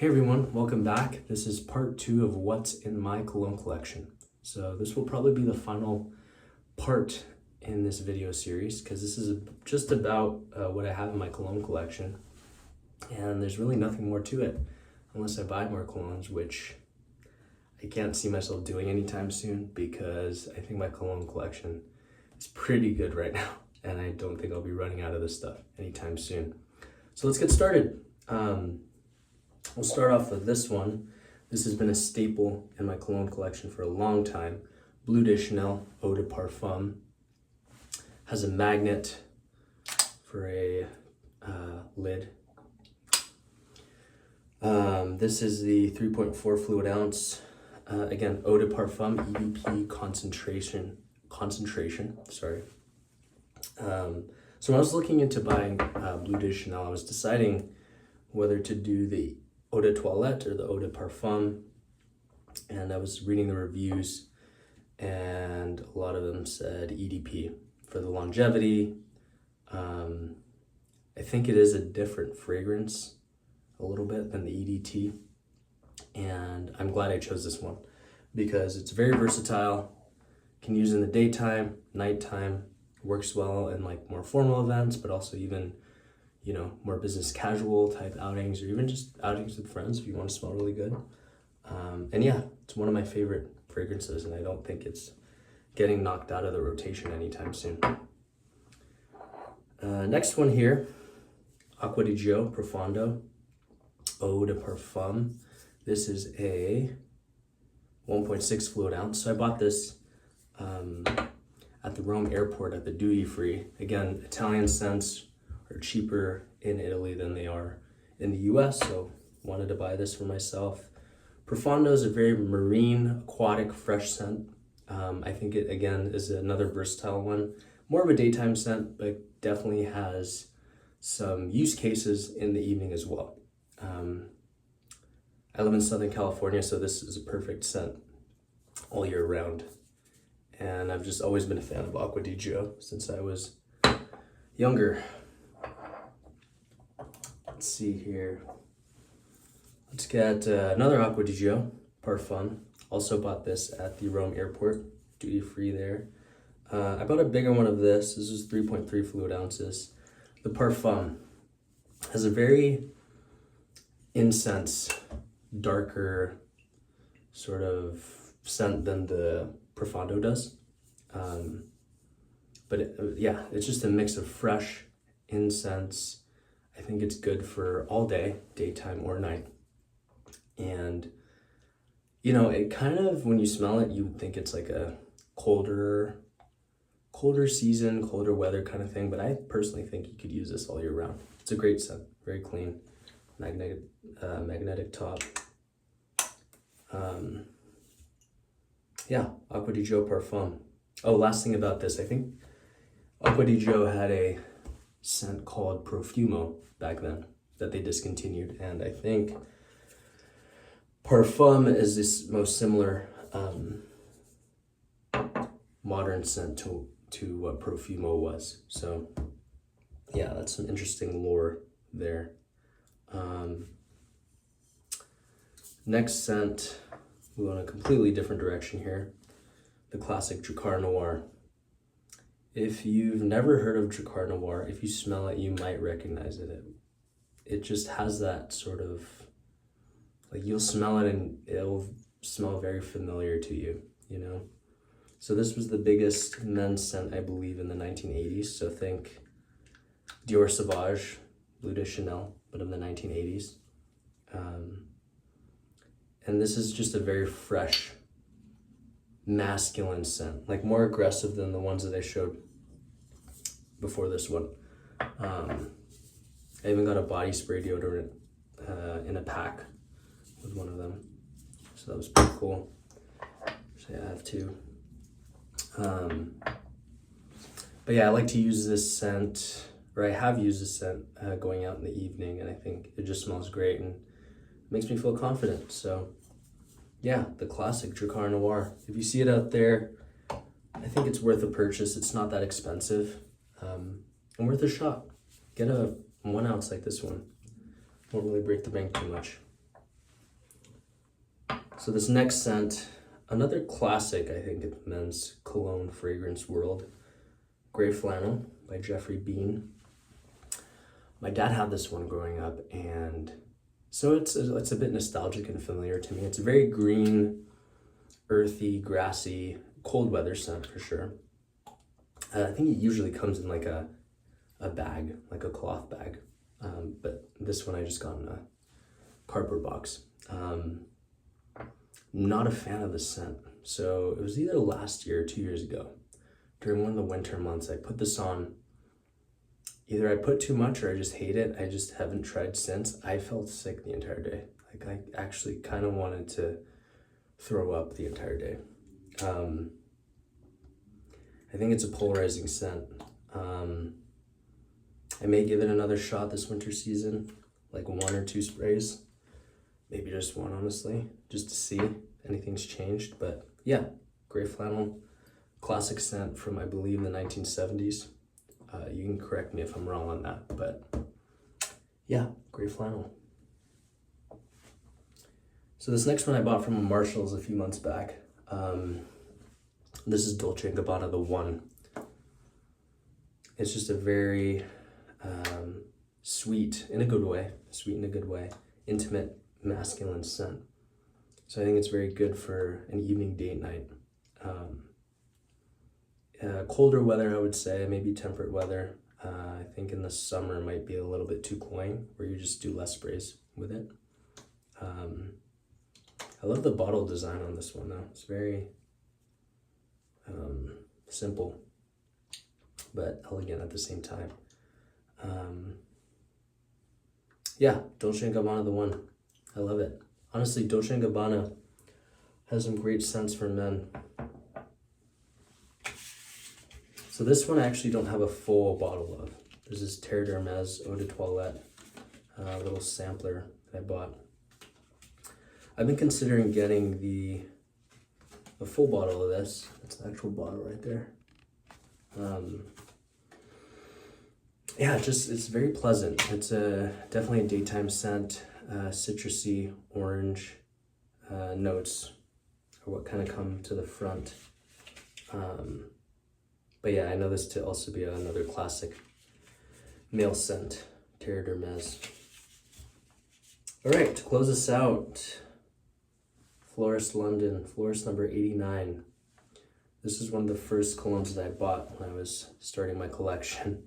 Hey everyone, welcome back. This is part 2 of what's in my cologne collection. So this will probably be the final part in this video series because this is just about what I have in my cologne collection. And there's really nothing more to it unless I buy more colognes, which I can't see myself doing anytime soon because I think my cologne collection is pretty good right now. And I don't think I'll be running out of this stuff anytime soon. So let's get started. We'll start off with this one. This has been a staple in my cologne collection for a long time. Bleu de Chanel Eau de Parfum. Has a magnet for a lid. This is the 3.4 fluid ounce. Again, Eau de Parfum, EDP concentration, sorry. So when I was looking into buying Bleu de Chanel, I was deciding whether to do the Eau de Toilette or the Eau de Parfum, and I was reading the reviews and a lot of them said EDP for the longevity. I think it is a different fragrance a little bit than the EDT, and I'm glad I chose this one because it's very versatile, can use in the daytime, nighttime, works well in like more formal events, but also even more business casual type outings or even just outings with friends if you want to smell really good. And yeah, it's one of my favorite fragrances and I don't think it's getting knocked out of the rotation anytime soon. Next one here, Acqua di Gio Profondo Eau de Parfum. This is a 1.6 fluid ounce. So I bought this at the Rome airport at the duty free. Again, Italian scents are cheaper in Italy than they are in the US, so wanted to buy this for myself. Profondo is a very marine, aquatic, fresh scent. I think it, again, is another versatile one. More of a daytime scent, but definitely has some use cases in the evening as well. I live in Southern California, so this is a perfect scent all year round. And I've just always been a fan of Acqua di Gio since I was younger. Let's see here. Let's get another Acqua di Gio Parfum. Also bought this at the Rome airport, duty free there. I bought a bigger one of this. This is 3.3 fluid ounces. The Parfum has a very incense, darker sort of scent than the Profondo does. But it's just a mix of fresh incense. I think it's good for all day, daytime or night. And, it kind of, when you smell it, you would think it's like a colder season, colder weather kind of thing. But I personally think you could use this all year round. It's a great scent, very clean, magnetic top. Acqua di Gio Parfum. Oh, last thing about this, I think Acqua di Gio had a scent called Profumo back then that they discontinued, and I think Parfum is this most similar modern scent to what Profumo was. So yeah, that's some interesting lore there. Next scent, we go in a completely different direction here. The classic Drakkar Noir. If you've never heard of Drakkar Noir, if you smell it, you might recognize it. It just has that sort of, like you'll smell it and it'll smell very familiar to you, So this was the biggest men's scent, I believe, in the 1980s. So think Dior Sauvage, Bleu de Chanel, but in the 1980s. And this is just a very fresh, masculine scent, like more aggressive than the ones that I showed before this one. I even got a body spray deodorant in a pack with one of them, so that was pretty cool. So yeah, I have two. But yeah, I like to use this scent, or I have used this scent going out in the evening, and I think it just smells great and makes me feel confident. So yeah, the classic Drakkar Noir. If you see it out there, I think it's worth a purchase. It's not that expensive, and worth a shot. Get a 1 ounce like this one. Won't really break the bank too much. So this next scent, another classic, I think, in men's cologne fragrance world, Gray Flannel by Jeffrey Bean. My dad had this one growing up, and so it's a bit nostalgic and familiar to me. It's a very green, earthy, grassy, cold weather scent for sure. I think it usually comes in like a bag, like a cloth bag. But this one I just got in a cardboard box. Not a fan of the scent. So it was either last year or 2 years ago. During one of the winter months, I put this on. Either I put too much or I just hate it. I just haven't tried since. I felt sick the entire day. Like I actually kind of wanted to throw up the entire day. I think it's a polarizing scent. I may give it another shot this winter season, like 1 or 2 sprays. Maybe just one, honestly, just to see if anything's changed. But yeah, Gray Flannel, classic scent from, I believe, the 1970s. You can correct me if I'm wrong on that, but yeah, Gray Flannel. So this next one I bought from Marshall's a few months back. This is Dolce & Gabbana The One. It's just a very sweet in a good way, intimate, masculine scent. So I think it's very good for an evening date night. Colder weather, I would say, maybe temperate weather. I think in the summer might be a little bit too cloying, where you just do less sprays with it. I love the bottle design on this one though. It's very simple, but elegant at the same time. Yeah, Dolce & Gabbana The One. I love it. Honestly, Dolce & Gabbana has some great scents for men. So this one I actually don't have a full bottle of. This is Terre d'Hermès Eau de Toilette, a little sampler that I bought. I've been considering getting the full bottle of this. It's the actual bottle right there. Yeah, it's very pleasant. It's definitely a daytime scent, citrusy, orange notes are what kind of come to the front. But yeah, I know this to also be another classic male scent, Terre d'Hermès. All right, to close us out, Florist London, Florist number 89. This is one of the first colognes that I bought when I was starting my collection.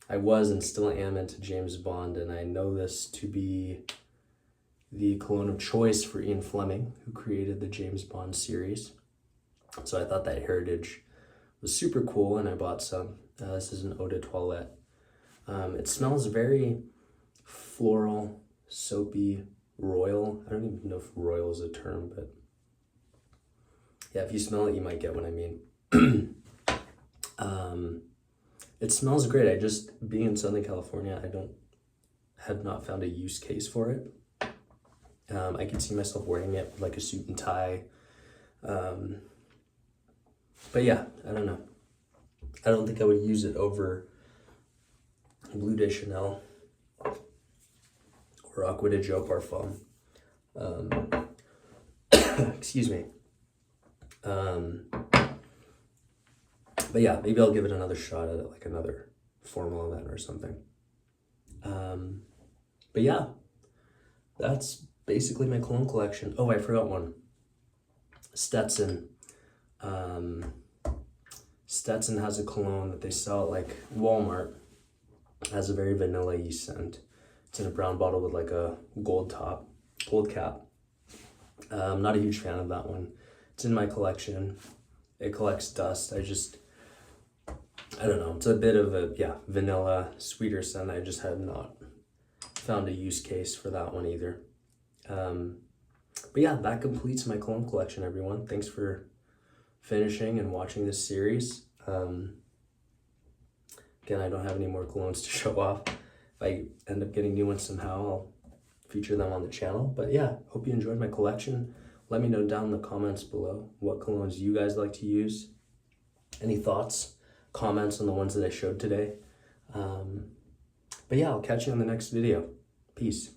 I was and still am into James Bond, and I know this to be the cologne of choice for Ian Fleming, who created the James Bond series. So I thought that heritage was super cool, and I bought some. This is an Eau de Toilette. It smells very floral, soapy, royal. I don't even know if royal is a term, but yeah, if you smell it, you might get what I mean. It smells great. I just, being in Southern California, have not found a use case for it. I can see myself wearing it with like a suit and tie. But yeah, I don't know. I don't think I would use it over Bleu de Chanel or Aqua de Joe Parfum. Excuse me. But yeah, maybe I'll give it another shot at it, like another formal event or something. But yeah, that's basically my cologne collection. Oh, I forgot one. Stetson. Stetson has a cologne that they sell at like Walmart. It has a very vanilla-y scent. It's in a brown bottle with like a gold cap. I'm not a huge fan of that one. It's in my collection. It collects dust. I don't know. It's a bit of a, vanilla, sweeter scent. I just have not found a use case for that one either. But yeah, that completes my cologne collection, everyone. Thanks for finishing and watching this series. Again, I don't have any more colognes to show off. If I end up getting new ones somehow, I'll feature them on the channel. But yeah, hope you enjoyed my collection. Let me know down in the comments below what colognes you guys like to use. Any thoughts, comments on the ones that I showed today. But yeah, I'll catch you in the next video. Peace.